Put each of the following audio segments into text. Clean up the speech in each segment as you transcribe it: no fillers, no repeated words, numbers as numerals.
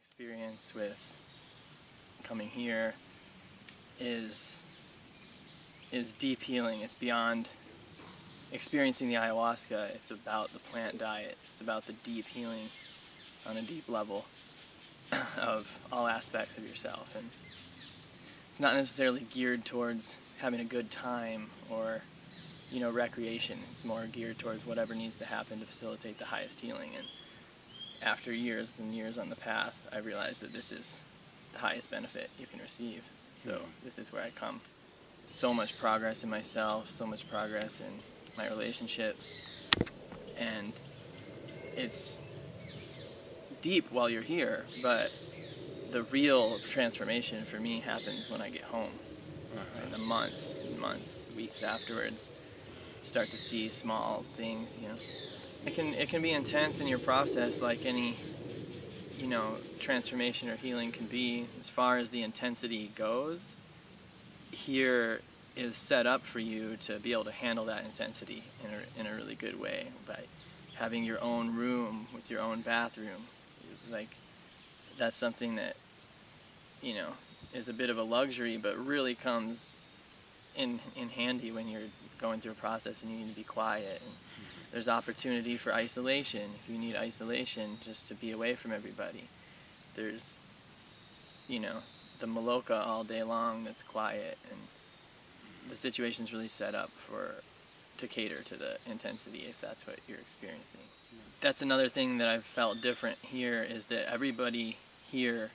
experience with coming here is deep healing. It's beyond experiencing the ayahuasca. It's about the plant diets. It's about the deep healing on a deep level of all aspects of yourself. And it's not necessarily geared towards having a good time or, recreation. It's more geared towards whatever needs to happen to facilitate the highest healing. And after years and years on the path, I realized that this is the highest benefit you can receive. So this is where I come. So much progress in myself, so much progress in my relationships, and it's deep while you're here, but the real transformation for me happens when I get home. And the months and months, weeks afterwards, start to see small things, It can be intense in your process, like any, transformation or healing can be. As far as the intensity goes, here is set up for you to be able to handle that intensity in a really good way by having your own room with your own bathroom. Like, that's something that, is a bit of a luxury, but really comes in handy when you're going through a process and you need to be quiet. And there's opportunity for isolation if you need isolation, just to be away from everybody. There's, the maloka all day long that's quiet, and the situation's really set up to cater to the intensity if that's what you're experiencing. That's another thing that I've felt different here, is that everybody here,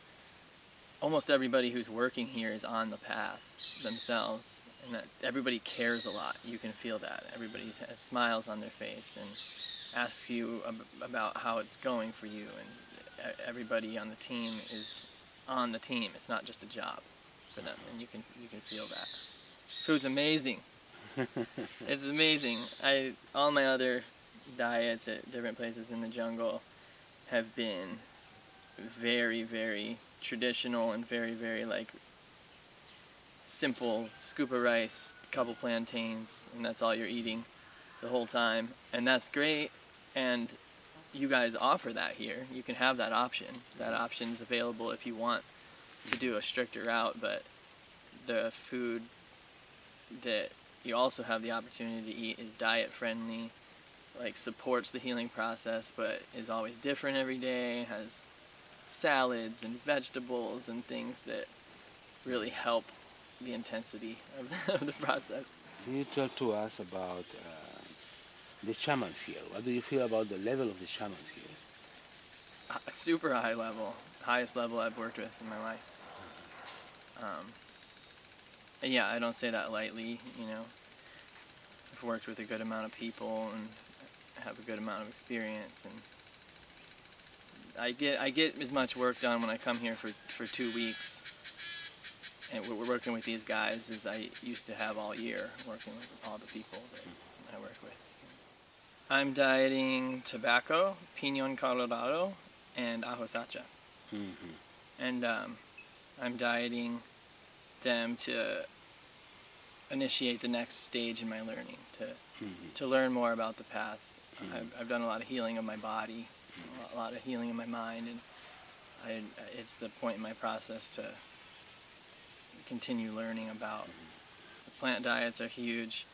almost everybody who's working here, is on the path themselves, and that everybody cares a lot. You can feel that. Everybody has smiles on their face and asks you about how it's going for you, and everybody on the team is on the team. It's not just a job for them, and you can feel that. Food's amazing. It's amazing. All my other diets at different places in the jungle have been very, very traditional and very, very simple. Scoop of rice, couple plantains, and that's all you're eating the whole time. And that's great, and you guys offer that here. You can have that option. That option's available if you want to do a stricter route, but the food that you also have the opportunity to eat is diet friendly, supports the healing process, but is always different every day, has salads and vegetables and things that really help the intensity of the process. Can you talk to us about the shamans here? What do you feel about the level of the shamans here? Super high level, highest level I've worked with in my life. And yeah, I don't say that lightly, I've worked with a good amount of people and have a good amount of experience, and I get as much work done when I come here for 2 weeks, and we're working with these guys as I used to have all year, working with all the people that I work with. I'm dieting tobacco, piñon colorado, and ajo sacha. And I'm dieting them to initiate the next stage in my learning, to learn more about the path. I've done a lot of healing of my body, a lot of healing in my mind, and it's the point in my process to continue learning about. The plant diets are huge.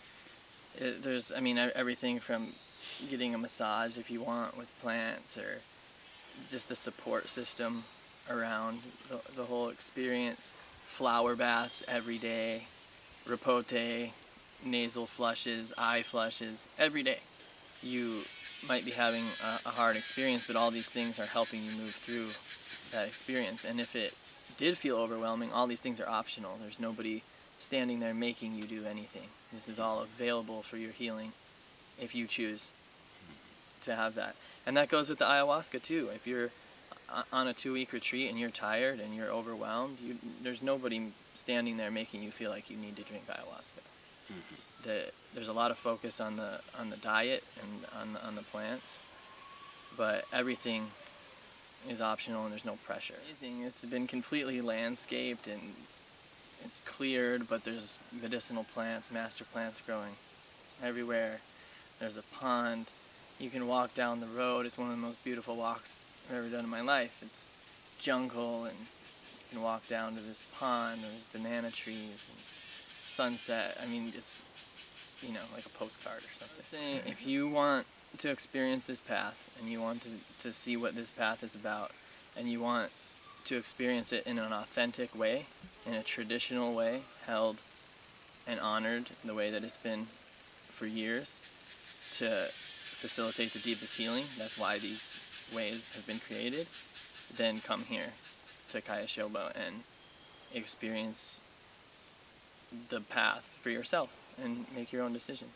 There's everything from getting a massage if you want with plants, or just the support system around the whole experience. Flower baths every day, rapote, nasal flushes, eye flushes, every day. You might be having a hard experience, but all these things are helping you move through that experience. And if it did feel overwhelming, all these things are optional. There's nobody standing there making you do anything. This is all available for your healing if you choose to have that. And that goes with the ayahuasca too. If you're on a 2-week retreat and you're tired and you're overwhelmed, there's nobody standing there making you feel like you need to drink ayahuasca. There's a lot of focus on the diet and on the plants, but everything is optional and there's no pressure. It's been completely landscaped and it's cleared, but there's medicinal plants, master plants growing everywhere. There's a pond. You can walk down the road. It's one of the most beautiful walks I've ever done in my life. It's jungle, and you can walk down to this pond, there's banana trees and sunset. I mean, it's, you know, like a postcard or something. Saying, if you want to experience this path, and you want to see what this path is about, and you want to experience it in an authentic way, in a traditional way, held and honored in the way that it's been for years, to facilitate the deepest healing, that's why these ways have been created, then come here to Caya Shobo and experience the path for yourself and make your own decision.